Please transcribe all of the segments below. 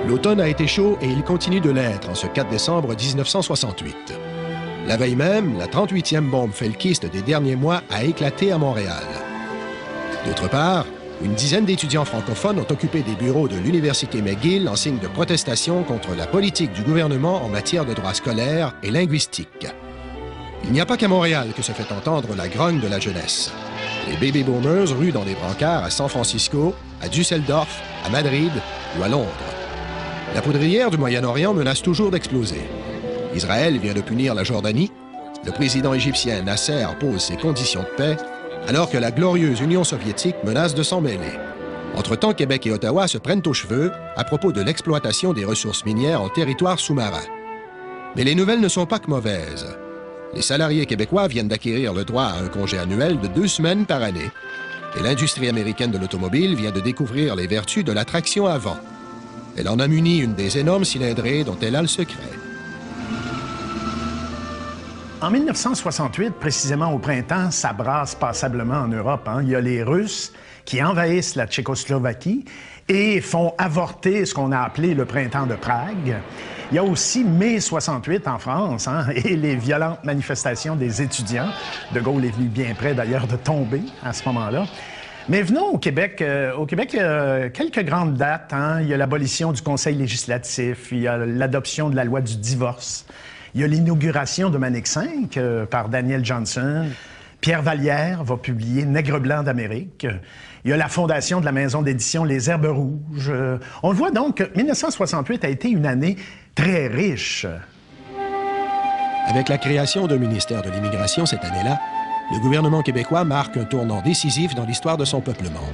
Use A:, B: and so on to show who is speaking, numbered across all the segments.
A: L'automne a été chaud et il continue de l'être en ce 4 décembre 1968. La veille même, la 38e bombe felkiste des derniers mois a éclaté à Montréal. D'autre part, une dizaine d'étudiants francophones ont occupé des bureaux de l'Université McGill en signe de protestation contre la politique du gouvernement en matière de droits scolaires et linguistiques. Il n'y a pas qu'à Montréal que se fait entendre la grogne de la jeunesse. Les baby boomers ruent dans des brancards à San Francisco, à Düsseldorf, à Madrid ou à Londres. La poudrière du Moyen-Orient menace toujours d'exploser. Israël vient de punir la Jordanie. Le président égyptien Nasser pose ses conditions de paix, alors que la glorieuse Union soviétique menace de s'en mêler. Entre-temps, Québec et Ottawa se prennent aux cheveux à propos de l'exploitation des ressources minières en territoire sous-marin. Mais les nouvelles ne sont pas que mauvaises. Les salariés québécois viennent d'acquérir le droit à un congé annuel de 2 semaines par année. Et l'industrie américaine de l'automobile vient de découvrir les vertus de la traction avant. Elle en a muni une des énormes cylindrées dont elle a le secret.
B: En 1968, précisément au printemps, ça brasse passablement en Europe. Il y a les Russes qui envahissent la Tchécoslovaquie et font avorter ce qu'on a appelé le printemps de Prague. Il y a aussi mai 68 en France et les violentes manifestations des étudiants. De Gaulle est venu bien près d'ailleurs de tomber à ce moment-là. Mais venons au Québec. Au Québec, il y a quelques grandes dates. Il y a l'abolition du Conseil législatif, il y a l'adoption de la loi du divorce, il y a l'inauguration de Manic 5 par Daniel Johnson. Pierre Vallière va publier Nègre blanc d'Amérique. Il y a la fondation de la maison d'édition Les Herbes Rouges. On le voit donc que 1968 a été une année très riche.
A: Avec la création d'un ministère de l'Immigration cette année-là, le gouvernement québécois marque un tournant décisif dans l'histoire de son peuplement.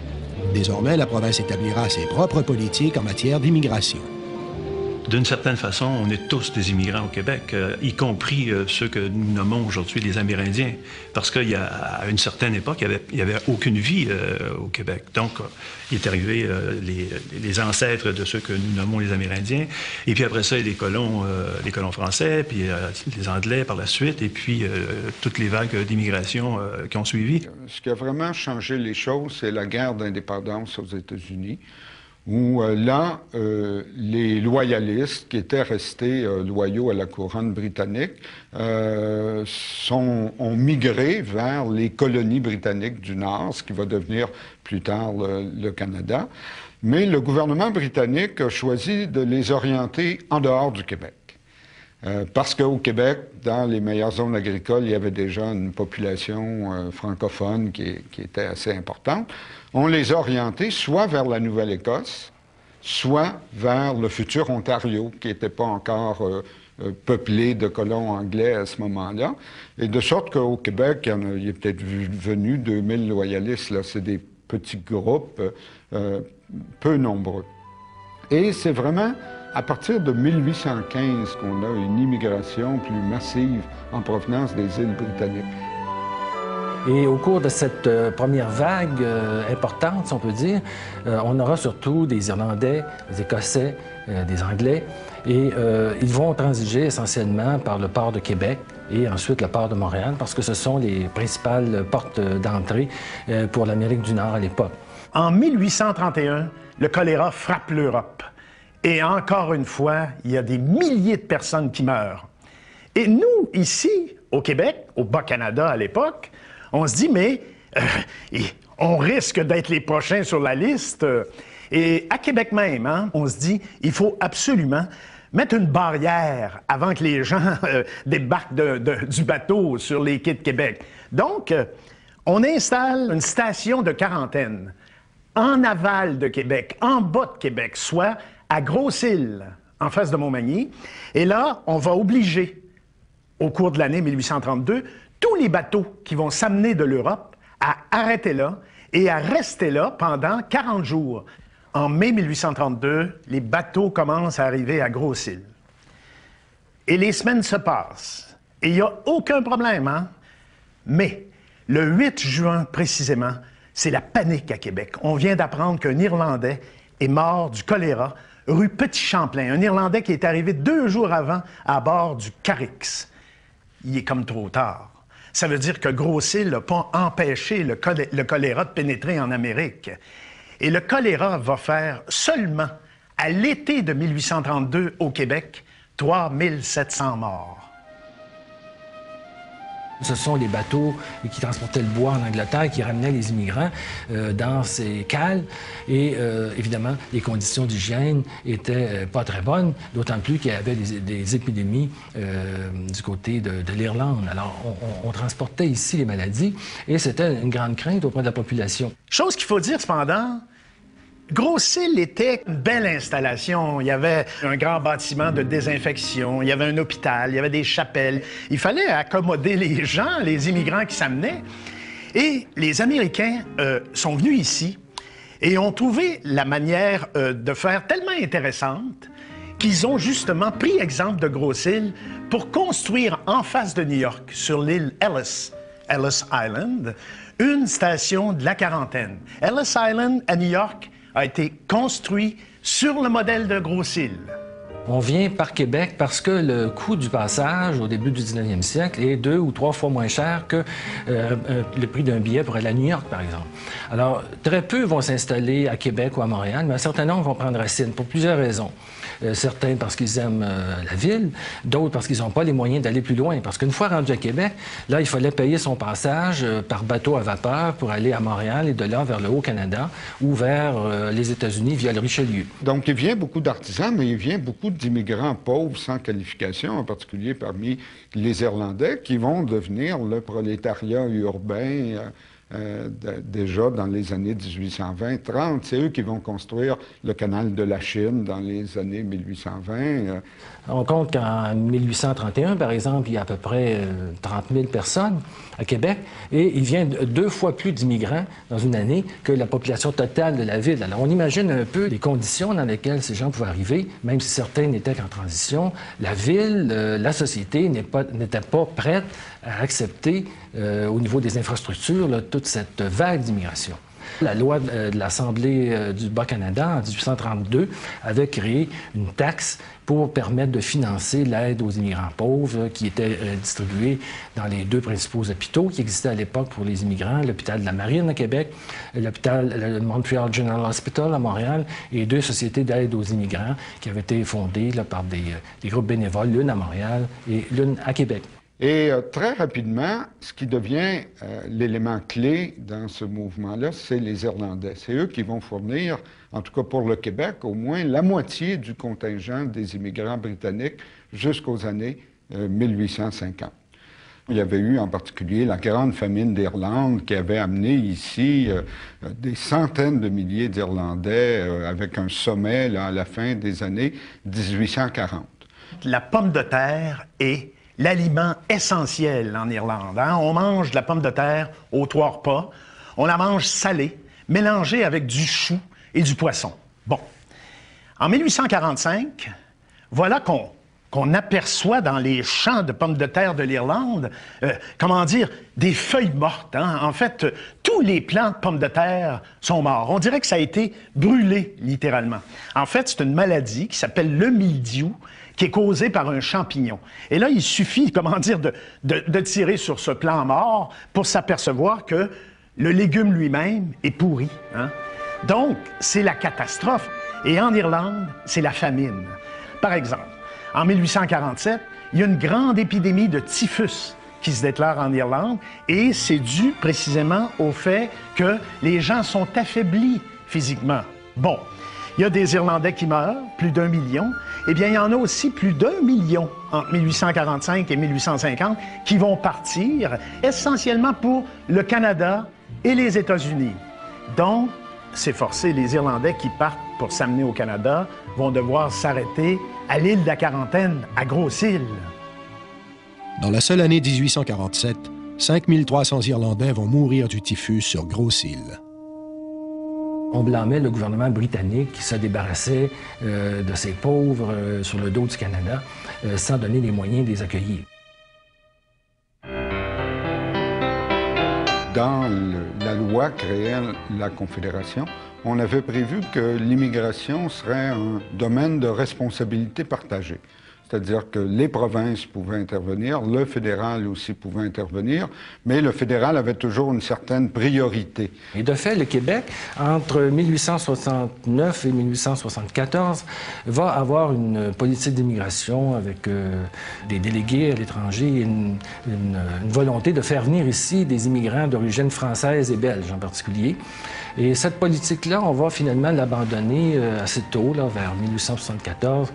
A: Désormais, la province établira ses propres politiques en matière d'immigration.
C: D'une certaine façon, on est tous des immigrants au Québec, y compris ceux que nous nommons aujourd'hui les Amérindiens. Parce qu'à une certaine époque, il n'y avait aucune vie au Québec. Donc, il est arrivé les ancêtres de ceux que nous nommons les Amérindiens. Et puis après ça, il y a les colons français, puis les Anglais par la suite, et puis toutes les vagues d'immigration qui ont suivi.
D: Ce qui a vraiment changé les choses, c'est la guerre d'indépendance aux États-Unis, où là, les loyalistes qui étaient restés loyaux à la couronne britannique ont migré vers les colonies britanniques du Nord, ce qui va devenir plus tard le Canada. Mais le gouvernement britannique a choisi de les orienter en dehors du Québec. Parce qu'au Québec, dans les meilleures zones agricoles, il y avait déjà une population francophone qui était assez importante. On les a orientés soit vers la Nouvelle-Écosse, soit vers le futur Ontario, qui n'était pas encore peuplé de colons anglais à ce moment-là. Et de sorte qu'au Québec, il est peut-être venu 2000 loyalistes. Là, c'est des petits groupes peu nombreux. Et c'est vraiment à partir de 1815 qu'on a une immigration plus massive en provenance des îles britanniques.
E: Et au cours de cette première vague importante, si on peut dire, on aura surtout des Irlandais, des Écossais, des Anglais, et ils vont transiger essentiellement par le port de Québec et ensuite le port de Montréal, parce que ce sont les principales portes d'entrée pour l'Amérique du Nord à l'époque.
B: En 1831, le choléra frappe l'Europe. Et encore une fois, il y a des milliers de personnes qui meurent. Et nous, ici, au Québec, au Bas-Canada à l'époque, on se dit, mais on risque d'être les prochains sur la liste. Et à Québec même, on se dit, il faut absolument mettre une barrière avant que les gens débarquent du bateau sur les quais de Québec. Donc, on installe une station de quarantaine en aval de Québec, en bas de Québec, soit à Grosse-Île, en face de Montmagny. Et là, on va obliger, au cours de l'année 1832, tous les bateaux qui vont s'amener de l'Europe à arrêter là et à rester là pendant 40 jours. En mai 1832, les bateaux commencent à arriver à Grosse-Île. Et les semaines se passent. Et il n'y a aucun problème, Mais le 8 juin, précisément, c'est la panique à Québec. On vient d'apprendre qu'un Irlandais est mort du choléra rue Petit-Champlain. Un Irlandais qui est arrivé 2 jours avant à bord du Carix. Il est comme trop tard. Ça veut dire que Grosse-Île n'a pas empêché le choléra de pénétrer en Amérique. Et le choléra va faire seulement À l'été de 1832, au Québec, 3700 morts.
E: Ce sont les bateaux qui transportaient le bois en Angleterre qui ramenaient les immigrants dans ces cales. Et évidemment, les conditions d'hygiène étaient pas très bonnes, d'autant plus qu'il y avait des épidémies du côté de l'Irlande. Alors, on transportait ici les maladies et c'était une grande crainte auprès de la population.
B: Chose qu'il faut dire, cependant, Gros-Île était une belle installation. Il y avait un grand bâtiment de désinfection, il y avait un hôpital, il y avait des chapelles. Il fallait accommoder les gens, les immigrants qui s'amenaient. Et les Américains sont venus ici et ont trouvé la manière de faire tellement intéressante qu'ils ont justement pris exemple de Gros-Île pour construire en face de New York, sur l'île Ellis Island, une station de la quarantaine. Ellis Island, à New York, a été construit sur le modèle de Gros-Île.
E: On vient par Québec parce que le coût du passage au début du 19e siècle est 2 ou 3 fois moins cher que le prix d'un billet pour aller à New York, par exemple. Alors, très peu vont s'installer à Québec ou à Montréal, mais un certain nombre vont prendre racine pour plusieurs raisons. Certains parce qu'ils aiment la ville, d'autres parce qu'ils n'ont pas les moyens d'aller plus loin. Parce qu'une fois rendu à Québec, là, il fallait payer son passage par bateau à vapeur pour aller à Montréal et de là vers le Haut-Canada ou vers les États-Unis via le Richelieu.
D: Donc, il vient beaucoup d'artisans, mais il vient beaucoup d'immigrants pauvres sans qualification, en particulier parmi les Irlandais, qui vont devenir le prolétariat urbain déjà dans les années 1820-30. C'est eux qui vont construire le canal de la Chine dans les années 1820.
E: On compte qu'en 1831, par exemple, il y a à peu près 30 000 personnes à Québec et il vient 2 fois plus d'immigrants dans une année que la population totale de la ville. Alors, on imagine un peu les conditions dans lesquelles ces gens pouvaient arriver, même si certains n'étaient qu'en transition. La ville, la société n'était pas prête à accepter, au niveau des infrastructures, là, toute cette vague d'immigration. La loi de l'Assemblée du Bas-Canada, en 1832, avait créé une taxe pour permettre de financer l'aide aux immigrants pauvres qui était distribuée dans les 2 principaux hôpitaux qui existaient à l'époque pour les immigrants, l'hôpital de la Marine à Québec, le Montreal General Hospital à Montréal et 2 sociétés d'aide aux immigrants qui avaient été fondées là, par des groupes bénévoles, l'une à Montréal et l'une à Québec.
D: Et très rapidement, ce qui devient l'élément clé dans ce mouvement-là, c'est les Irlandais. C'est eux qui vont fournir, en tout cas pour le Québec, au moins la moitié du contingent des immigrants britanniques jusqu'aux années 1850. Il y avait eu en particulier la grande famine d'Irlande qui avait amené ici des centaines de milliers d'Irlandais avec un sommet là, à la fin des années 1840.
B: La pomme de terre est l'aliment essentiel en Irlande. Hein? On mange de la pomme de terre aux 3 repas. On la mange salée, mélangée avec du chou et du poisson. Bon. En 1845, voilà qu'on aperçoit dans les champs de pommes de terre de l'Irlande, des feuilles mortes. Hein? En fait, tous les plants de pommes de terre sont morts. On dirait que ça a été brûlé, littéralement. En fait, c'est une maladie qui s'appelle le mildiou, qui est causée par un champignon. Et là, il suffit, de tirer sur ce plant mort pour s'apercevoir que le légume lui-même est pourri. Hein? Donc, c'est la catastrophe. Et en Irlande, c'est la famine. Par exemple, en 1847, il y a une grande épidémie de typhus qui se déclare en Irlande et c'est dû précisément au fait que les gens sont affaiblis physiquement. Bon, il y a des Irlandais qui meurent, plus d'1 million. Eh bien, il y en a aussi plus d'1 million entre 1845 et 1850 qui vont partir essentiellement pour le Canada et les États-Unis. Donc, c'est forcé, les Irlandais qui partent pour s'amener au Canada vont devoir s'arrêter à l'île de la Quarantaine, à Gros-Île.
A: Dans la seule année 1847, 5300 Irlandais vont mourir du typhus sur Gros-Île.
E: On blâmait le gouvernement britannique qui se débarrassait de ces pauvres sur le dos du Canada sans donner les moyens de les accueillir.
D: Dans la loi créant la Confédération, on avait prévu que l'immigration serait un domaine de responsabilité partagée. c'est-à-dire que les provinces pouvaient intervenir, le fédéral aussi pouvait intervenir, mais le fédéral avait toujours une certaine priorité.
E: Et de fait, le Québec, entre 1869 et 1874, va avoir une politique d'immigration avec des délégués à l'étranger et une volonté de faire venir ici des immigrants d'origine française et belge en particulier. Et cette politique-là, on va finalement l'abandonner assez tôt, là, vers 1874,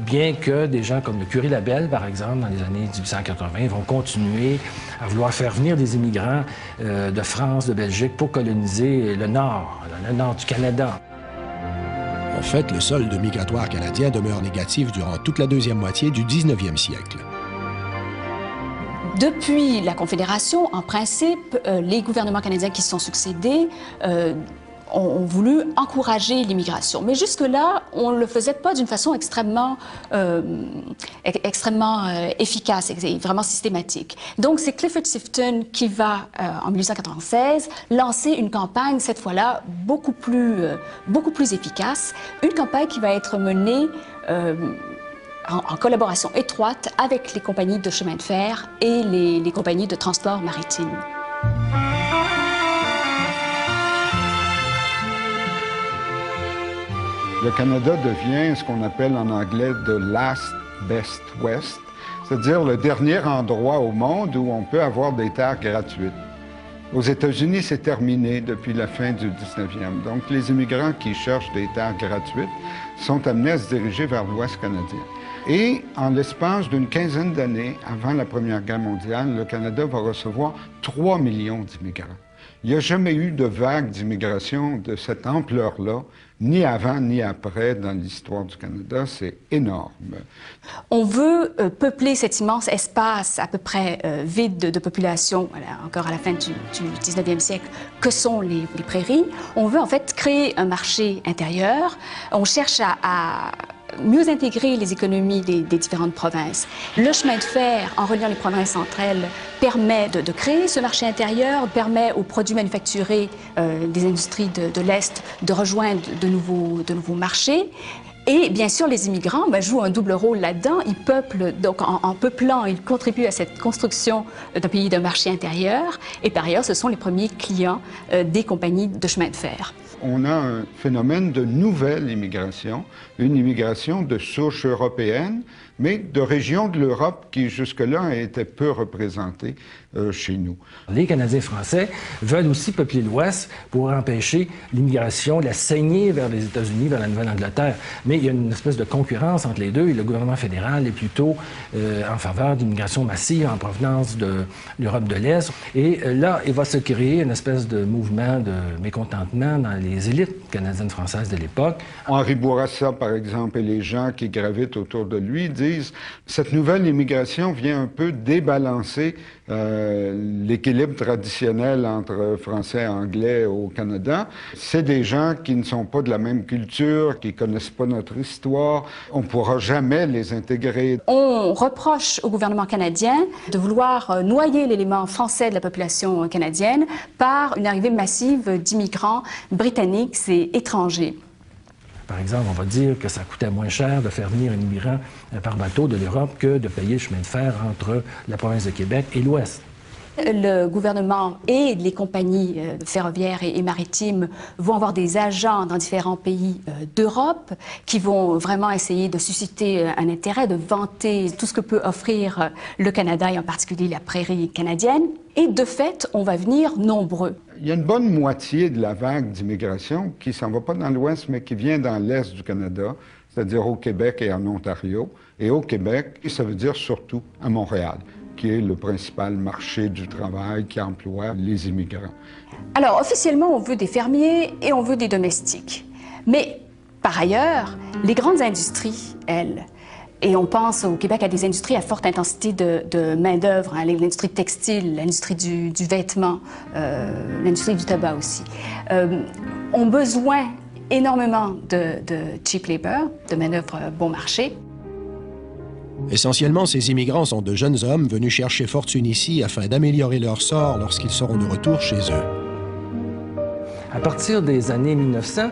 E: bien que des gens comme le curé Labelle, par exemple, dans les années 1880, vont continuer à vouloir faire venir des immigrants de France, de Belgique, pour coloniser le nord du Canada.
A: En fait, le solde migratoire canadien demeure négatif durant toute la deuxième moitié du 19e siècle.
F: Depuis la Confédération, en principe, les gouvernements canadiens qui se sont succédés ont voulu encourager l'immigration. Mais jusque-là, on ne le faisait pas d'une façon extrêmement efficace et vraiment systématique. Donc, c'est Clifford Sifton qui va, en 1896, lancer une campagne, cette fois-là, beaucoup plus efficace. Une campagne qui va être menée en collaboration étroite avec les compagnies de chemin de fer et les compagnies de transport maritime.
D: Le Canada devient ce qu'on appelle en anglais « the last best west », c'est-à-dire le dernier endroit au monde où on peut avoir des terres gratuites. Aux États-Unis, c'est terminé depuis la fin du 19e. Donc, les immigrants qui cherchent des terres gratuites sont amenés à se diriger vers l'Ouest canadien. Et en l'espace d'une quinzaine d'années, avant la Première Guerre mondiale, le Canada va recevoir 3 millions d'immigrants. Il n'y a jamais eu de vague d'immigration de cette ampleur-là, ni avant ni après dans l'histoire du Canada. C'est énorme.
F: On veut peupler cet immense espace à peu près vide de population, encore à la fin du 19e siècle, que sont les prairies. On veut en fait créer un marché intérieur. On cherche à mieux intégrer les économies des différentes provinces. Le chemin de fer, en reliant les provinces entre elles, permet de créer ce marché intérieur, permet aux produits manufacturés des industries de l'Est de rejoindre de nouveaux marchés. Et bien sûr, les immigrants jouent un double rôle là-dedans. Ils peuplent, donc en peuplant, ils contribuent à cette construction d'un pays d'un marché intérieur. Et par ailleurs, ce sont les premiers clients des compagnies de chemin de fer.
D: On a un phénomène de nouvelle immigration, une immigration de souche européenne, mais de régions de l'Europe qui jusque-là étaient peu représentées chez nous.
E: Les Canadiens français veulent aussi peupler l'Ouest pour empêcher l'immigration, la saignée vers les États-Unis, vers la Nouvelle-Angleterre. Mais il y a une espèce de concurrence entre les deux et le gouvernement fédéral est plutôt en faveur d'immigration massive en provenance de l'Europe de l'Est. Et là, il va se créer une espèce de mouvement de mécontentement dans les élites canadiennes-françaises de l'époque.
D: Henri Bourassa, par exemple, et les gens qui gravitent autour de lui disent « Cette nouvelle immigration vient un peu débalancer l'équilibre traditionnel entre Français et Anglais au Canada. C'est des gens qui ne sont pas de la même culture, qui ne connaissent pas notre histoire. On ne pourra jamais les intégrer. »
F: On reproche au gouvernement canadien de vouloir noyer l'élément français de la population canadienne par une arrivée massive d'immigrants britanniques et étrangers.
E: Par exemple, on va dire que ça coûtait moins cher de faire venir un immigrant par bateau de l'Europe que de payer le chemin de fer entre la province de Québec et l'Ouest.
F: Le gouvernement et les compagnies ferroviaires et maritimes vont avoir des agents dans différents pays d'Europe qui vont vraiment essayer de susciter un intérêt, de vanter tout ce que peut offrir le Canada et en particulier la prairie canadienne. Et de fait, on va venir nombreux.
D: Il y a une bonne moitié de la vague d'immigration qui ne s'en va pas dans l'Ouest, mais qui vient dans l'Est du Canada, c'est-à-dire au Québec et en Ontario. Et au Québec, ça veut dire surtout à Montréal, qui est le principal marché du travail qui emploie les immigrants.
F: Alors, officiellement, on veut des fermiers et on veut des domestiques. Mais, par ailleurs, les grandes industries, elles, et on pense au Québec à des industries à forte intensité de main-d'œuvre, hein, l'industrie textile, l'industrie du vêtement, l'industrie du tabac aussi, ont besoin énormément de cheap labor, de main-d'œuvre bon marché.
A: Essentiellement, ces immigrants sont de jeunes hommes venus chercher fortune ici afin d'améliorer leur sort lorsqu'ils seront de retour chez eux.
E: À partir des années 1900,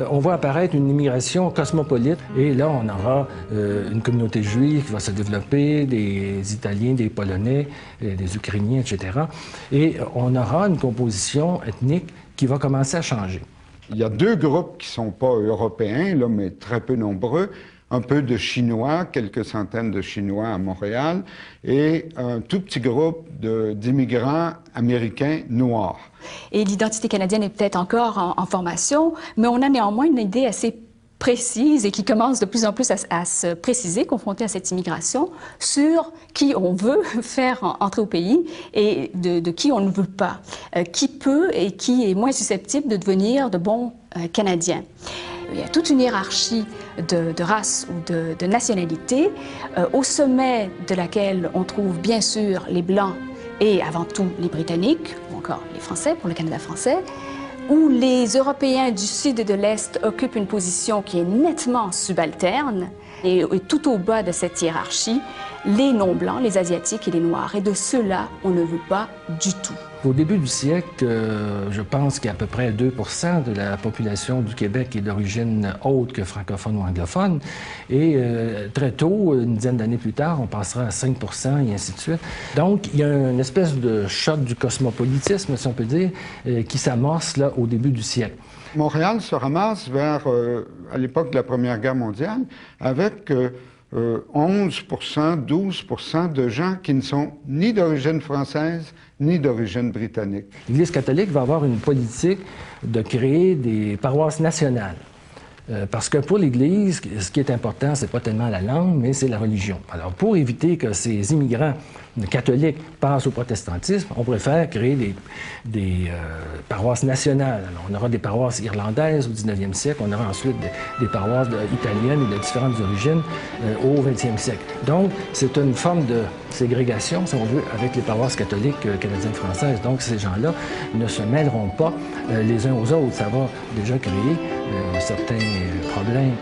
E: on voit apparaître une immigration cosmopolite. Et là, on aura une communauté juive qui va se développer, des Italiens, des Polonais, des Ukrainiens, etc. Et on aura une composition ethnique qui va commencer à changer.
D: Il y a deux groupes qui ne sont pas européens, là, mais très peu nombreux. Un peu de Chinois, quelques centaines de Chinois à Montréal, et un tout petit groupe d'immigrants américains noirs.
F: Et l'identité canadienne est peut-être encore en formation, mais on a néanmoins une idée assez précise et qui commence de plus en plus à se préciser, confrontée à cette immigration, sur qui on veut faire entrer au pays et de qui on ne veut pas, qui peut et qui est moins susceptible de devenir de bons Canadiens. Il y a toute une hiérarchie de races ou de nationalités, au sommet de laquelle on trouve bien sûr les Blancs et avant tout les Britanniques, ou encore les Français pour le Canada français, où les Européens du Sud et de l'Est occupent une position qui est nettement subalterne, et tout au bas de cette hiérarchie, les non-blancs, les Asiatiques et les Noirs. Et de ceux-là, on ne veut pas du tout.
E: Au début du siècle, je pense qu'il y a à peu près 2 % de la population du Québec qui est d'origine autre que francophone ou anglophone. Et très tôt, une dizaine d'années plus tard, on passera à 5 % et ainsi de suite. Donc, il y a une espèce de choc du cosmopolitisme, si on peut dire, qui s'amorce là au début du siècle.
D: Montréal se ramasse vers, à l'époque de la Première Guerre mondiale, avec 11 %, 12 % de gens qui ne sont ni d'origine française, ni d'origine britannique.
E: L'Église catholique va avoir une politique de créer des paroisses nationales. Parce que pour l'Église, ce qui est important, c'est pas tellement la langue, mais c'est la religion. Alors, pour éviter que ces immigrants catholiques passent au protestantisme, on préfère créer des paroisses nationales. Alors, on aura des paroisses irlandaises au 19e siècle, on aura ensuite des paroisses italiennes et de différentes origines au 20e siècle. Donc, c'est une forme de ségrégation, si on veut, avec les paroisses catholiques canadiennes françaises. Donc, ces gens-là ne se mêleront pas les uns aux autres. Ça va déjà créer certains problèmes.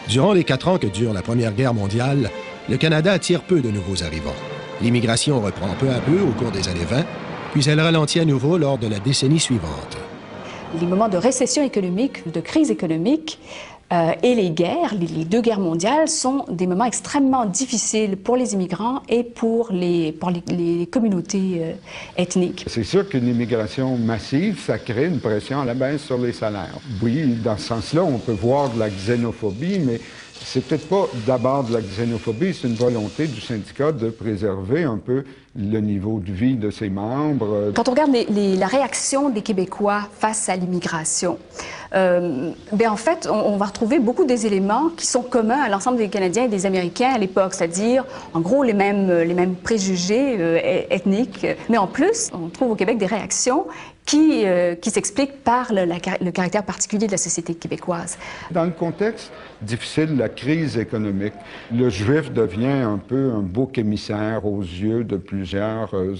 A: Durant les 4 ans que dure la Première Guerre mondiale, le Canada attire peu de nouveaux arrivants. L'immigration reprend peu à peu au cours des années 20, puis elle ralentit à nouveau lors de la décennie suivante.
F: Les moments de récession économique, de crise économique et les guerres, les 2 guerres mondiales, sont des moments extrêmement difficiles pour les immigrants et pour les communautés ethniques.
D: C'est sûr qu'une immigration massive, ça crée une pression à la baisse sur les salaires. Oui, dans ce sens-là, on peut voir de la xénophobie, mais c'est peut-être pas d'abord de la xénophobie, c'est une volonté du syndicat de préserver un peu le niveau de vie de ses membres.
F: Quand on regarde la réaction des Québécois face à l'immigration, en fait, on va retrouver beaucoup des éléments qui sont communs à l'ensemble des Canadiens et des Américains à l'époque, c'est-à-dire, en gros, les mêmes préjugés ethniques. Mais en plus, on trouve au Québec des réactions qui s'expliquent par le caractère particulier de la société québécoise.
D: Dans le contexte difficile de la crise économique, le juif devient un peu un bouc émissaire aux yeux de plusieurs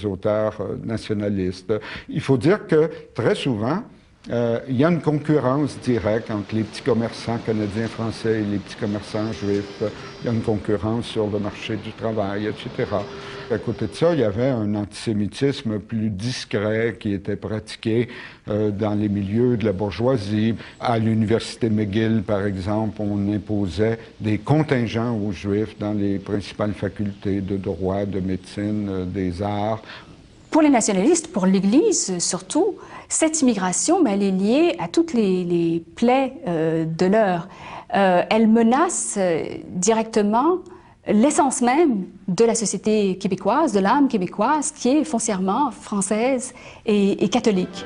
D: auteurs nationalistes. Il faut dire que très souvent, il y a une concurrence directe entre les petits commerçants canadiens-français et les petits commerçants juifs. Il y a une concurrence sur le marché du travail, etc. À côté de ça, il y avait un antisémitisme plus discret qui était pratiqué dans les milieux de la bourgeoisie. À l'université McGill, par exemple, on imposait des contingents aux Juifs dans les principales facultés de droit, de médecine, des arts.
F: Pour les nationalistes, pour l'Église surtout, cette immigration, elle est liée à toutes les plaies de l'heure. Elle menace directement l'essence même de la société québécoise, de l'âme québécoise, qui est foncièrement française et catholique.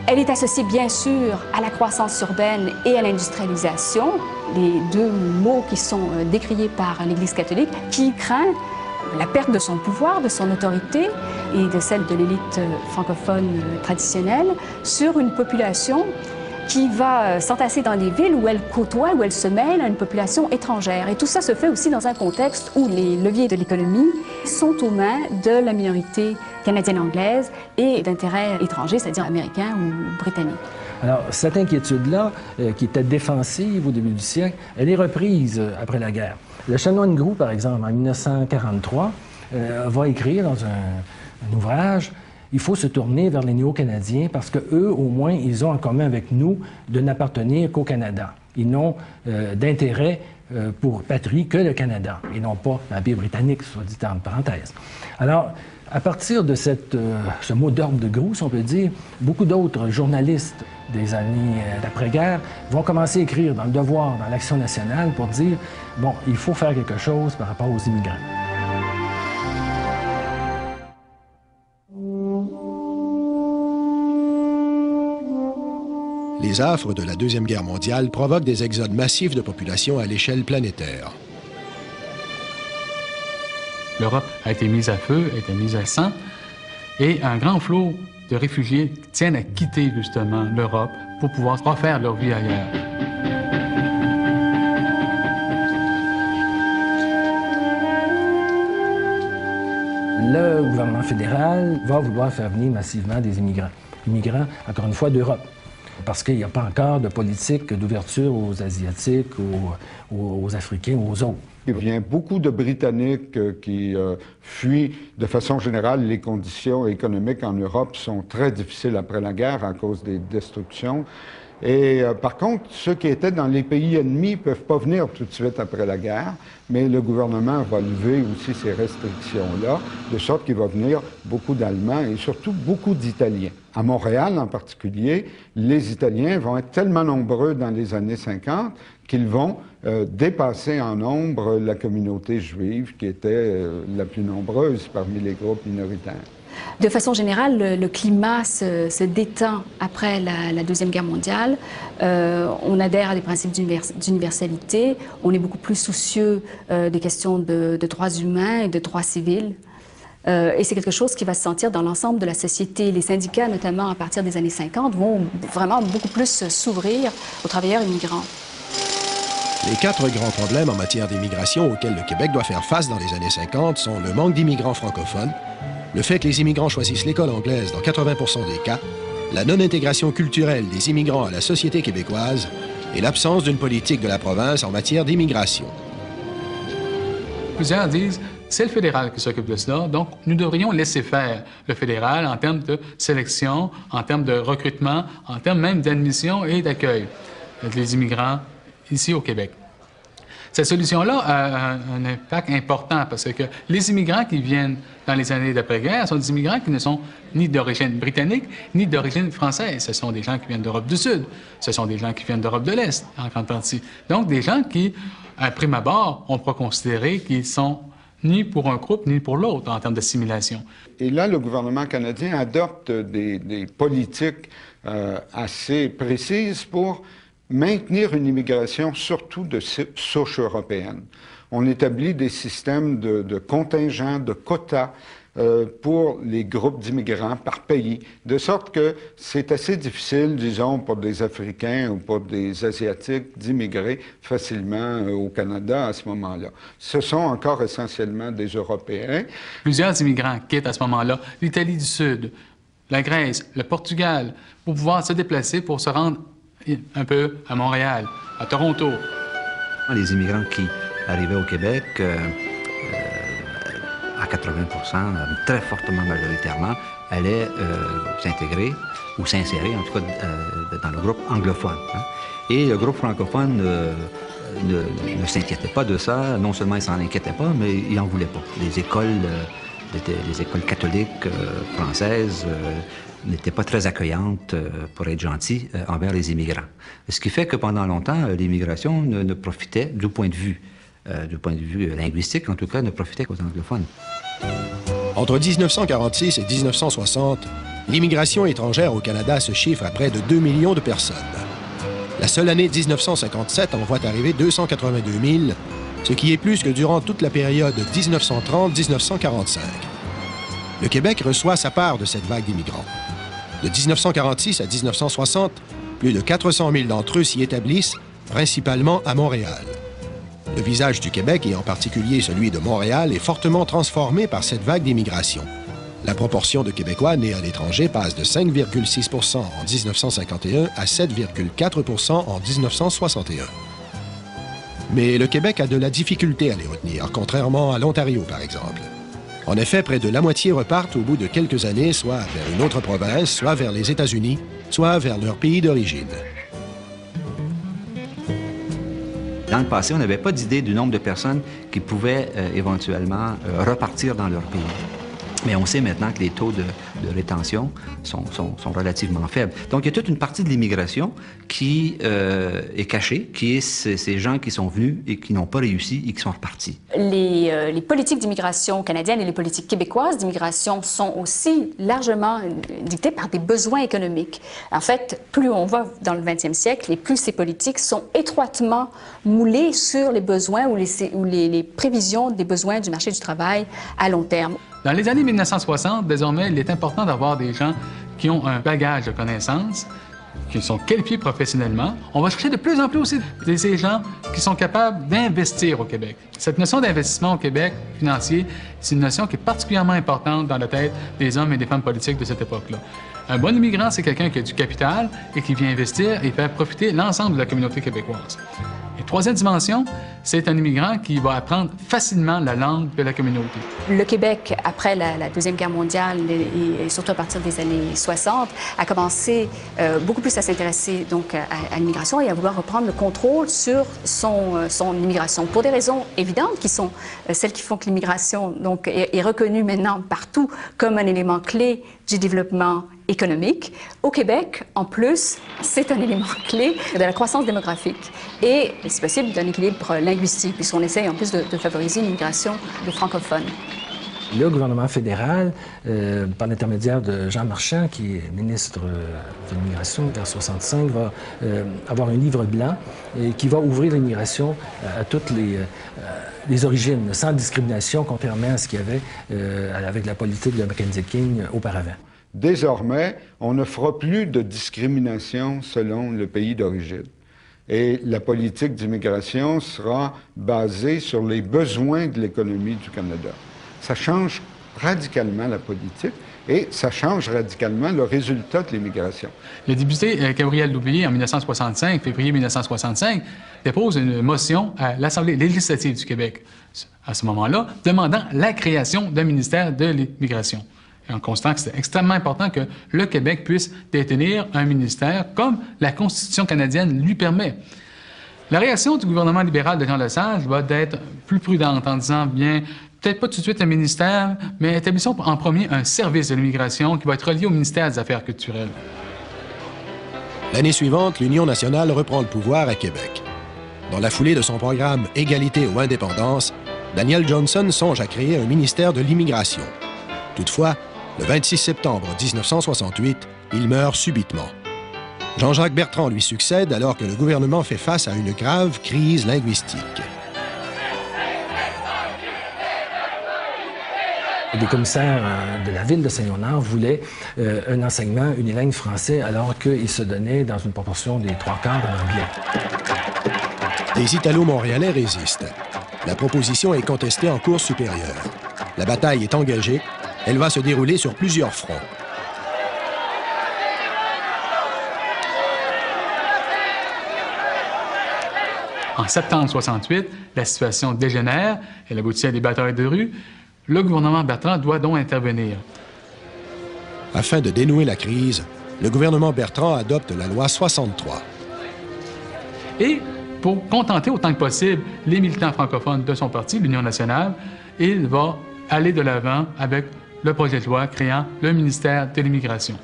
F: Elle est associée bien sûr à la croissance urbaine et à l'industrialisation, les 2 mots qui sont décriés par l'Église catholique, qui craint la perte de son pouvoir, de son autorité et de celle de l'élite francophone traditionnelle sur une population qui va s'entasser dans les villes où elle côtoie, où elle se mêle à une population étrangère. Et tout ça se fait aussi dans un contexte où les leviers de l'économie sont aux mains de la minorité canadienne-anglaise et d'intérêts étrangers, c'est-à-dire américains ou britanniques.
E: Alors, cette inquiétude-là, qui était défensive au début du siècle, elle est reprise après la guerre. Le chanoine Groulx, par exemple, en 1943, va écrire dans un ouvrage il faut se tourner vers les Néo-Canadiens parce qu'eux, au moins, ils ont en commun avec nous de n'appartenir qu'au Canada. Ils n'ont d'intérêt pour patrie que le Canada, et non pas l'Empire britannique, soit dit en parenthèse. Alors, à partir de ce mot d'ordre de Groulx, on peut dire, beaucoup d'autres journalistes des années d'après-guerre vont commencer à écrire dans Le Devoir, dans l'Action nationale, pour dire, bon, il faut faire quelque chose par rapport aux immigrants.
A: Les affres de la Deuxième Guerre mondiale provoquent des exodes massifs de population à l'échelle planétaire.
G: L'Europe a été mise à feu, a été mise à sang, et un grand flot de réfugiés tiennent à quitter justement l'Europe pour pouvoir refaire leur vie ailleurs.
E: Le gouvernement fédéral va vouloir faire venir massivement des immigrants. Immigrants, encore une fois, d'Europe. Parce qu'il n'y a pas encore de politique d'ouverture aux Asiatiques, aux Africains ou aux autres.
D: Il y a beaucoup de Britanniques qui fuient. De façon générale, les conditions économiques en Europe sont très difficiles après la guerre à cause des destructions. Et par contre, ceux qui étaient dans les pays ennemis ne peuvent pas venir tout de suite après la guerre, mais le gouvernement va lever aussi ces restrictions-là, de sorte qu'il va venir beaucoup d'Allemands et surtout beaucoup d'Italiens. À Montréal, en particulier, les Italiens vont être tellement nombreux dans les années 50 qu'ils vont dépasser en nombre la communauté juive qui était la plus nombreuse parmi les groupes minoritaires.
F: De façon générale, le climat se détend après la Deuxième Guerre mondiale. On adhère à des principes d'universalité. On est beaucoup plus soucieux des questions de droits humains et de droits civils. Et c'est quelque chose qui va se sentir dans l'ensemble de la société. Les syndicats, notamment à partir des années 50, vont vraiment beaucoup plus s'ouvrir aux travailleurs immigrants.
A: Les 4 grands problèmes en matière d'immigration auxquels le Québec doit faire face dans les années 50 sont le manque d'immigrants francophones, le fait que les immigrants choisissent l'école anglaise dans 80% des cas, la non-intégration culturelle des immigrants à la société québécoise et l'absence d'une politique de la province en matière d'immigration.
G: Plusieurs disent c'est le fédéral qui s'occupe de cela, donc nous devrions laisser faire le fédéral en termes de sélection, en termes de recrutement, en termes même d'admission et d'accueil des immigrants ici au Québec. Cette solution-là a un impact important parce que les immigrants qui viennent dans les années d'après-guerre sont des immigrants qui ne sont ni d'origine britannique ni d'origine française. Ce sont des gens qui viennent d'Europe du Sud, ce sont des gens qui viennent d'Europe de l'Est, en grande partie. Donc, des gens qui, à prime abord, on pourra considérer qu'ils sont ni pour un groupe ni pour l'autre en termes d'assimilation.
D: Et là, le gouvernement canadien adopte des politiques assez précises pour maintenir une immigration surtout de souche européenne. On établit des systèmes de contingents, de quotas pour les groupes d'immigrants par pays, de sorte que c'est assez difficile, disons, pour des Africains ou pour des Asiatiques d'immigrer facilement au Canada à ce moment-là. Ce sont encore essentiellement des Européens.
G: Plusieurs immigrants quittent à ce moment-là l'Italie du Sud, la Grèce, le Portugal, pour pouvoir se déplacer, pour se rendre un peu à Montréal, à Toronto.
H: Les immigrants qui arrivaient au Québec, à 80%, très fortement majoritairement, allaient s'intégrer ou s'insérer, en tout cas, dans le groupe anglophone. Hein. Et le groupe francophone ne s'inquiétait pas de ça. Non seulement il s'en inquiétait pas, mais il n'en voulait pas. Les écoles catholiques françaises n'étaient pas très accueillantes, pour être gentil, envers les immigrants. Ce qui fait que pendant longtemps, l'immigration ne profitait, du point de vue linguistique, en tout cas, ne profitait qu'aux anglophones.
A: Entre 1946 et 1960, l'immigration étrangère au Canada se chiffre à près de 2 millions de personnes. La seule année 1957 en voit arriver 282 000, ce qui est plus que durant toute la période 1930-1945. Le Québec reçoit sa part de cette vague d'immigrants. De 1946 à 1960, plus de 400 000 d'entre eux s'y établissent, principalement à Montréal. Le visage du Québec, et en particulier celui de Montréal, est fortement transformé par cette vague d'immigration. La proportion de Québécois nés à l'étranger passe de 5,6 % en 1951 à 7,4 % en 1961. Mais le Québec a de la difficulté à les retenir, contrairement à l'Ontario, par exemple. En effet, près de la moitié repartent au bout de quelques années, soit vers une autre province, soit vers les États-Unis, soit vers leur pays d'origine.
H: Dans le passé, on n'avait pas d'idée du nombre de personnes qui pouvaient éventuellement repartir dans leur pays. Mais on sait maintenant que les taux de rétention sont relativement faibles. Donc, il y a toute une partie de l'immigration qui est cachée, qui est ces gens qui sont venus et qui n'ont pas réussi et qui sont repartis.
F: Les politiques d'immigration canadiennes et les politiques québécoises d'immigration sont aussi largement dictées par des besoins économiques. En fait, plus on va dans le 20e siècle et plus ces politiques sont étroitement moulées sur les besoins ou les prévisions des besoins du marché du travail à long terme.
G: Dans les années 1960, désormais, il est important d'avoir des gens qui ont un bagage de connaissances, qui sont qualifiés professionnellement. On va chercher de plus en plus aussi ces gens qui sont capables d'investir au Québec. Cette notion d'investissement au Québec financier, c'est une notion qui est particulièrement importante dans la tête des hommes et des femmes politiques de cette époque-là. Un bon immigrant, c'est quelqu'un qui a du capital et qui vient investir et faire profiter l'ensemble de la communauté québécoise. Et troisième dimension, c'est un immigrant qui va apprendre facilement la langue de la communauté.
F: Le Québec, après la Deuxième Guerre mondiale et surtout à partir des années 60, a commencé beaucoup plus à s'intéresser donc à l'immigration et à vouloir reprendre le contrôle sur son immigration. Pour des raisons évidentes qui sont celles qui font que l'immigration donc est reconnue maintenant partout comme un élément clé du développement économique. Au Québec, en plus, c'est un élément clé de la croissance démographique et, si possible, d'un équilibre linguistique, puisqu'on essaye en plus de favoriser une immigration de francophones.
E: Le gouvernement fédéral, par l'intermédiaire de Jean Marchand, qui est ministre de l'Immigration vers 1965, va avoir un livre blanc qui va ouvrir l'immigration à toutes les origines, sans discrimination, contrairement à ce qu'il y avait avec la politique de Mackenzie King auparavant.
D: Désormais, on ne fera plus de discrimination selon le pays d'origine. Et la politique d'immigration sera basée sur les besoins de l'économie du Canada. Ça change radicalement la politique et ça change radicalement le résultat de l'immigration.
G: Le député Gabriel Loubier, en 1965, février 1965, dépose une motion à l'Assemblée législative du Québec, à ce moment-là, demandant la création d'un ministère de l'immigration. Et en constatant que c'est extrêmement important que le Québec puisse détenir un ministère comme la Constitution canadienne lui permet. La réaction du gouvernement libéral de Jean Lesage va être plus prudente en disant, bien, peut-être pas tout de suite un ministère, mais établissons en premier un service de l'immigration qui va être relié au ministère des Affaires culturelles.
A: L'année suivante, l'Union nationale reprend le pouvoir à Québec. Dans la foulée de son programme Égalité ou indépendance, Daniel Johnson songe à créer un ministère de l'immigration. Toutefois, le 26 septembre 1968, il meurt subitement. Jean-Jacques Bertrand lui succède alors que le gouvernement fait face à une grave crise linguistique.
E: Les commissaires de la ville de Saint-Léonard voulaient un enseignement unilingue français alors qu'il se donnait dans une proportion des 3/4 en anglais.
A: Les Italo-Montréalais résistent. La proposition est contestée en Cour supérieure. La bataille est engagée. Elle va se dérouler sur plusieurs fronts.
G: En septembre 68, la situation dégénère, elle aboutit à des batailles de rue. Le gouvernement Bertrand doit donc intervenir.
A: Afin de dénouer la crise, le gouvernement Bertrand adopte la loi 63.
G: Et pour contenter autant que possible les militants francophones de son parti, l'Union nationale, il va aller de l'avant avec le projet de loi créant le ministère de l'Immigration.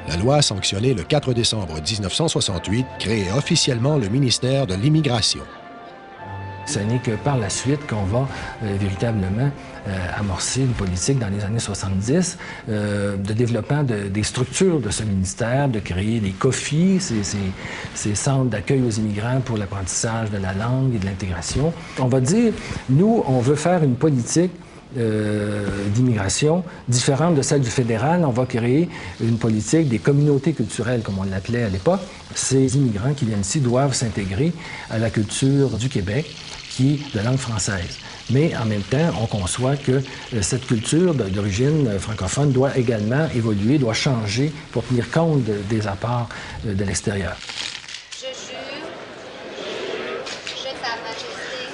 A: La loi sanctionnée le 4 décembre 1968 crée officiellement le ministère de l'Immigration.
E: Ce n'est que par la suite qu'on va véritablement amorcer une politique dans les années 70 de développement des structures de ce ministère, de créer des COFI, ces centres d'accueil aux immigrants pour l'apprentissage de la langue et de l'intégration. On va dire, nous, on veut faire une politique d'immigration différente de celle du fédéral. On va créer une politique des communautés culturelles, comme on l'appelait à l'époque. Ces immigrants qui viennent ici doivent s'intégrer à la culture du Québec, qui est de langue française. Mais en même temps, on conçoit que cette culture d'origine francophone doit également évoluer, doit changer pour tenir compte des apports de l'extérieur.
I: Je jure, je Sa Majesté,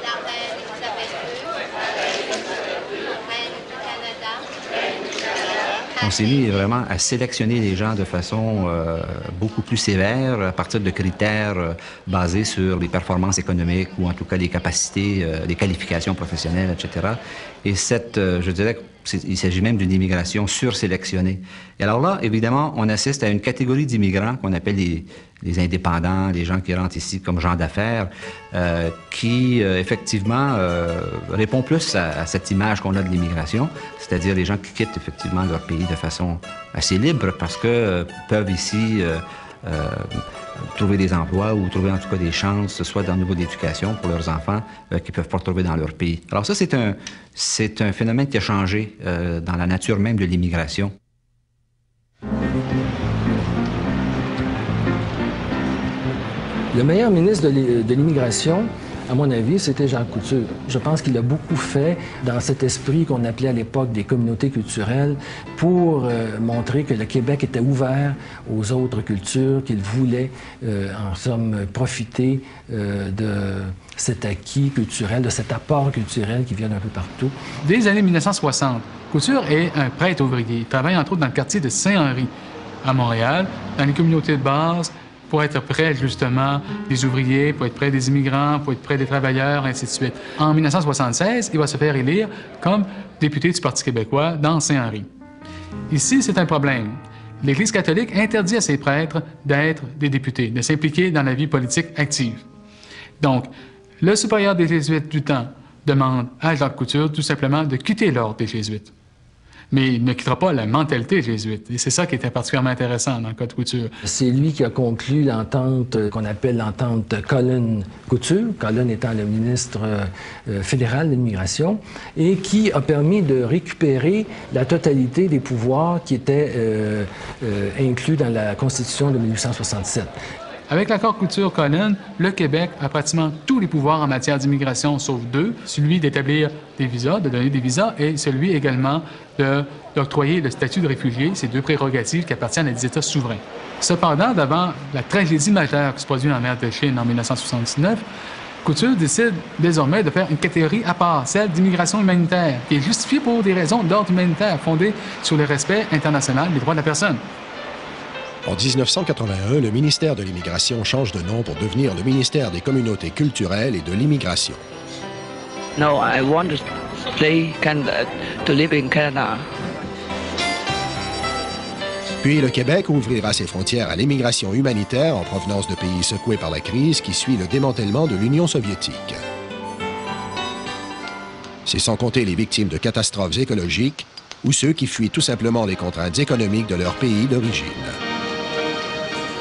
I: la Reine Isabelle II,
H: on s'est mis vraiment à sélectionner les gens de façon beaucoup plus sévère, à partir de critères basés sur les performances économiques ou en tout cas les capacités, les qualifications professionnelles, etc. Et je dirais qu'il s'agit même d'une immigration sursélectionnée. Et alors là, évidemment, on assiste à une catégorie d'immigrants qu'on appelle les indépendants, les gens qui rentrent ici comme gens d'affaires, qui, effectivement, répond plus à cette image qu'on a de l'immigration, c'est-à-dire les gens qui quittent, effectivement, leur pays de façon assez libre parce que peuvent ici trouver des emplois ou trouver en tout cas des chances, soit dans le niveau d'éducation pour leurs enfants, qu'ils ne peuvent pas retrouver dans leur pays. Alors ça, c'est un phénomène qui a changé dans la nature même de l'immigration.
E: Le meilleur ministre de l'immigration, à mon avis, c'était Jacques Couture. Je pense qu'il a beaucoup fait dans cet esprit qu'on appelait à l'époque des communautés culturelles pour montrer que le Québec était ouvert aux autres cultures, qu'il voulait, en somme, profiter de cet acquis culturel, de cet apport culturel qui vient d'un peu partout.
G: Dès les années 1960, Couture est un prêtre ouvrier. Il travaille entre autres dans le quartier de Saint-Henri, à Montréal, dans les communautés de base, pour être près, justement, des ouvriers, pour être près des immigrants, pour être près des travailleurs, ainsi de suite. En 1976, il va se faire élire comme député du Parti québécois dans Saint-Henri. Ici, c'est un problème. L'Église catholique interdit à ses prêtres d'être des députés, de s'impliquer dans la vie politique active. Donc, le supérieur des Jésuites du temps demande à Jacques Couture tout simplement de quitter l'ordre des Jésuites. Mais il ne quittera pas la mentalité jésuite. Et c'est ça qui était particulièrement intéressant dans le cas de Couture.
E: C'est lui qui a conclu l'entente qu'on appelle l'entente Colon-Couture, Colon étant le ministre fédéral de l'immigration, et qui a permis de récupérer la totalité des pouvoirs qui étaient inclus dans la Constitution de 1867.
G: Avec l'accord Couture-Colon, le Québec a pratiquement tous les pouvoirs en matière d'immigration, sauf deux, celui d'établir des visas, de donner des visas, et celui également d'octroyer le statut de réfugié, ces deux prérogatives qui appartiennent à des États souverains. Cependant, devant la tragédie majeure qui se produit en mer de Chine en 1979, Couture décide désormais de faire une catégorie à part, celle d'immigration humanitaire, qui est justifiée pour des raisons d'ordre humanitaire fondées sur le respect international des droits de la personne.
A: En 1981, le ministère de l'Immigration change de nom pour devenir le ministère des Communautés culturelles et de l'immigration.
I: No, I want to stay Canada, to live in Canada.
A: Puis le Québec ouvrira ses frontières à l'immigration humanitaire en provenance de pays secoués par la crise qui suit le démantèlement de l'Union soviétique. C'est sans compter les victimes de catastrophes écologiques ou ceux qui fuient tout simplement les contraintes économiques de leur pays d'origine.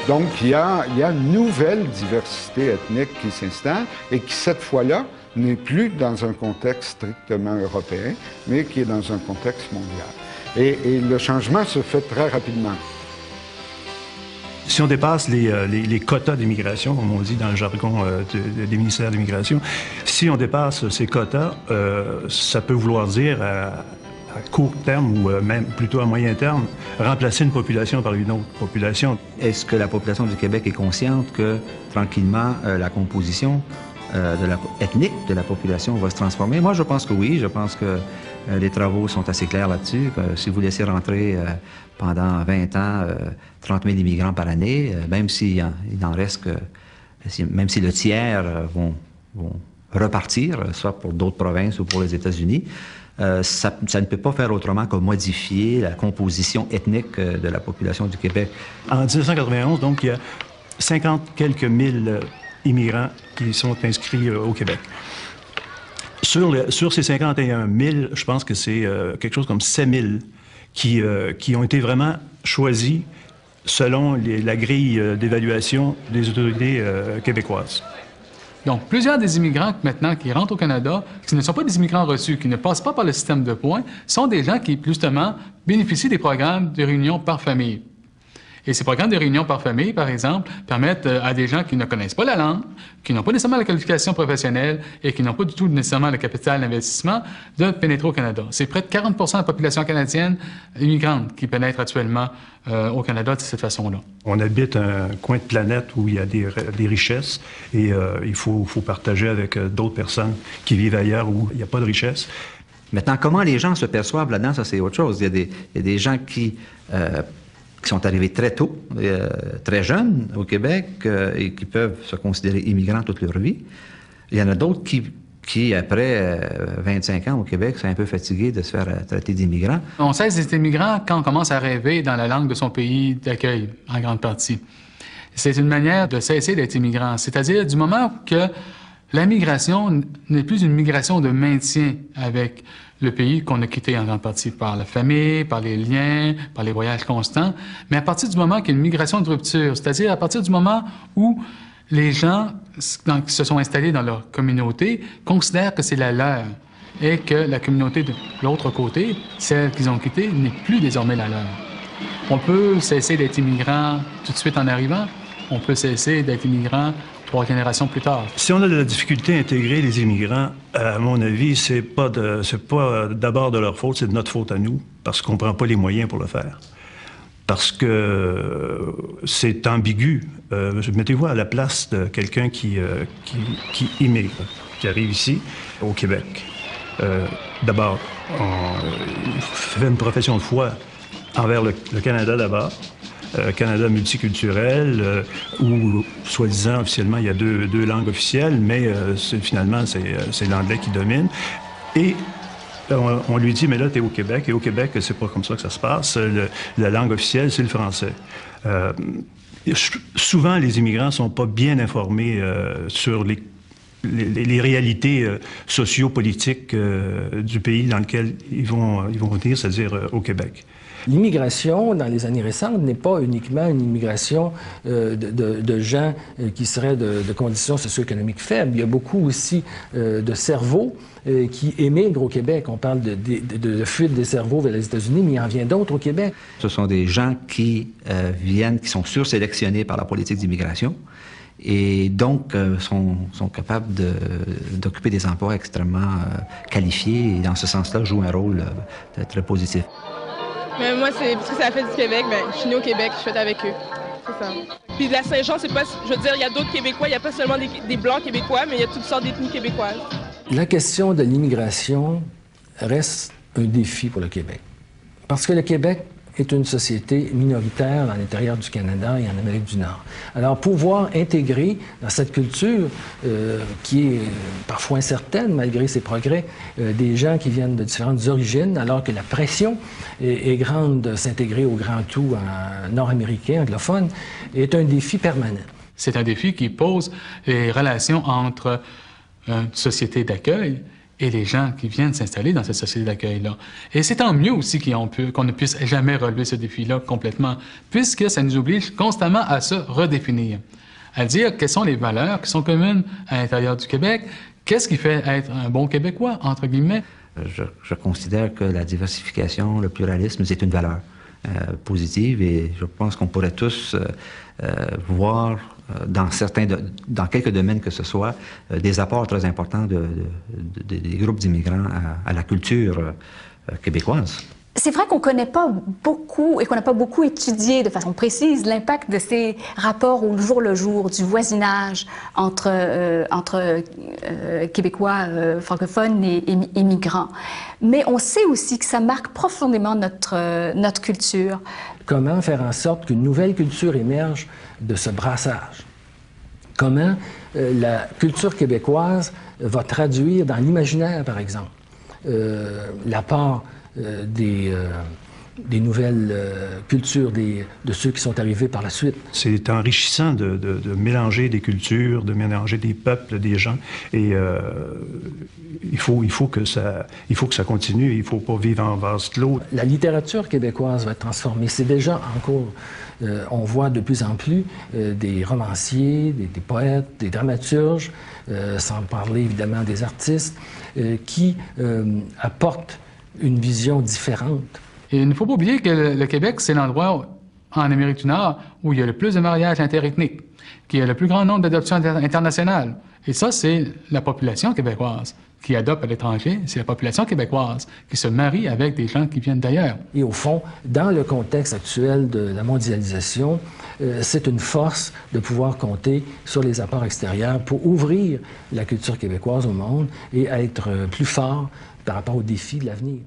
D: Donc, il y a une nouvelle diversité ethnique qui s'installe et qui, cette fois-là, n'est plus dans un contexte strictement européen, mais qui est dans un contexte mondial. Et le changement se fait très rapidement.
C: Si on dépasse les quotas d'immigration, comme on dit dans le jargon des ministères de l'immigration, si on dépasse ces quotas, ça peut vouloir dire à court terme ou même plutôt à moyen terme, remplacer une population par une autre population.
H: Est-ce que la population du Québec est consciente que, tranquillement, la composition ethnique de la population va se transformer? Moi, je pense que oui. Je pense que les travaux sont assez clairs là-dessus. Si vous laissez rentrer pendant 20 ans 30 000 immigrants par année, même s'il en reste que... Même si le tiers vont repartir, soit pour d'autres provinces ou pour les États-Unis, ça ne peut pas faire autrement que modifier la composition ethnique de la population du Québec.
C: En 1991, donc, il y a 50 quelques mille immigrants qui sont inscrits au Québec. Sur ces 51 000, je pense que c'est quelque chose comme 7 000 qui ont été vraiment choisis selon la grille d'évaluation des autorités québécoises.
G: Donc, plusieurs des immigrants maintenant qui rentrent au Canada, qui ne sont pas des immigrants reçus, qui ne passent pas par le système de points, sont des gens qui, justement, bénéficient des programmes de réunion par famille. Et ces programmes de réunion par famille, par exemple, permettent à des gens qui ne connaissent pas la langue, qui n'ont pas nécessairement la qualification professionnelle et qui n'ont pas du tout nécessairement le capital d'investissement, de pénétrer au Canada. C'est près de 40 % de la population canadienne immigrante qui pénètre actuellement au Canada de cette façon-là.
C: On habite un coin de planète où il y a des richesses et il faut partager avec d'autres personnes qui vivent ailleurs où il n'y a pas de richesse.
H: Maintenant, comment les gens se perçoivent là-dedans, ça c'est autre chose. Il y a des gens qui sont arrivés très tôt, très jeunes au Québec, et qui peuvent se considérer immigrants toute leur vie. Il y en a d'autres qui, après 25 ans au Québec, sont un peu fatigués de se faire traiter d'immigrants.
G: On cesse d'être immigrant quand on commence à rêver dans la langue de son pays d'accueil, en grande partie. C'est une manière de cesser d'être immigrant, c'est-à-dire du moment que la migration n'est plus une migration de maintien avec le pays qu'on a quitté en grande partie par la famille, par les liens, par les voyages constants, mais à partir du moment qu'il y a une migration de rupture, c'est-à-dire à partir du moment où les gens qui se sont installés dans leur communauté considèrent que c'est la leur et que la communauté de l'autre côté, celle qu'ils ont quittée, n'est plus désormais la leur. On peut cesser d'être immigrant tout de suite en arrivant, on peut cesser d'être immigrant 3 générations plus tard.
C: Si on a de la difficulté à intégrer les immigrants, à mon avis, c'est pas d'abord de leur faute, c'est de notre faute à nous, parce qu'on prend pas les moyens pour le faire. Parce que c'est ambigu. Mettez-vous à la place de quelqu'un qui immigre, qui arrive ici, au Québec. D'abord, il fait une profession de foi envers le Canada d'abord. Canada multiculturel, où, soi-disant, officiellement, il y a deux langues officielles, mais finalement, c'est l'anglais qui domine. Et on lui dit, mais là, tu es au Québec, et au Québec, c'est pas comme ça que ça se passe. La langue officielle, c'est le français. Souvent, les immigrants sont pas bien informés sur les réalités socio-politiques du pays dans lequel ils vont venir, c'est-à-dire au Québec.
E: L'immigration, dans les années récentes, n'est pas uniquement une immigration de gens qui seraient de conditions socio-économiques faibles. Il y a beaucoup aussi de cerveaux qui émigrent au Québec. On parle de fuite des cerveaux vers les États-Unis, mais il en vient d'autres au Québec.
H: Ce sont des gens qui viennent, qui sont sursélectionnés par la politique d'immigration et donc sont capables d'occuper des emplois extrêmement qualifiés et dans ce sens-là jouent un rôle très positif.
J: Mais moi, c'est parce que c'est la fête du Québec, ben, je suis née au Québec, je fête avec eux. C'est ça. Puis la Saint-Jean, c'est pas... Je veux dire, il y a d'autres Québécois, il n'y a pas seulement des Blancs québécois, mais il y a toutes sortes d'ethnies québécoises.
E: La question de l'immigration reste un défi pour le Québec. Parce que le Québec est une société minoritaire à l'intérieur du Canada et en Amérique du Nord. Alors, pouvoir intégrer dans cette culture qui est parfois incertaine, malgré ses progrès, des gens qui viennent de différentes origines, alors que la pression est grande de s'intégrer au grand tout nord-américain, anglophone, est un défi permanent.
G: C'est un défi qui pose les relations entre une société d'accueil et les gens qui viennent s'installer dans cette société d'accueil-là. Et c'est tant mieux aussi qu'on ne puisse jamais relever ce défi-là complètement, puisque ça nous oblige constamment à se redéfinir, à dire quelles sont les valeurs qui sont communes à l'intérieur du Québec, qu'est-ce qui fait être un bon Québécois, entre guillemets.
H: Je considère que la diversification, le pluralisme, c'est une valeur positive et je pense qu'on pourrait tous voir dans quelques domaines que ce soit, des apports très importants des groupes d'immigrants à la culture québécoise.
F: C'est vrai qu'on ne connaît pas beaucoup et qu'on n'a pas beaucoup étudié de façon précise l'impact de ces rapports au jour le jour, du voisinage entre Québécois francophones et migrants. Mais on sait aussi que ça marque profondément notre culture.
E: Comment faire en sorte qu'une nouvelle culture émerge de ce brassage? Comment la culture québécoise va traduire dans l'imaginaire, par exemple, l'apport des nouvelles cultures de ceux qui sont arrivés par la suite.
C: C'est enrichissant de mélanger des cultures, de mélanger des peuples, des gens, et il faut que ça continue, il ne faut pas vivre en vase clos.
E: La littérature québécoise va être transformée. C'est déjà en cours. On voit de plus en plus des romanciers, des poètes, des dramaturges, sans parler évidemment des artistes, qui apportent une vision différente.
G: Et il ne faut pas oublier que le Québec, c'est l'endroit en Amérique du Nord où il y a le plus de mariages interethniques, qui a le plus grand nombre d'adoptions internationales. Et ça, c'est la population québécoise qui adopte à l'étranger, c'est la population québécoise qui se marie avec des gens qui viennent d'ailleurs.
E: Et au fond, dans le contexte actuel de la mondialisation, c'est une force de pouvoir compter sur les apports extérieurs pour ouvrir la culture québécoise au monde et être plus fort par rapport aux défis de l'avenir.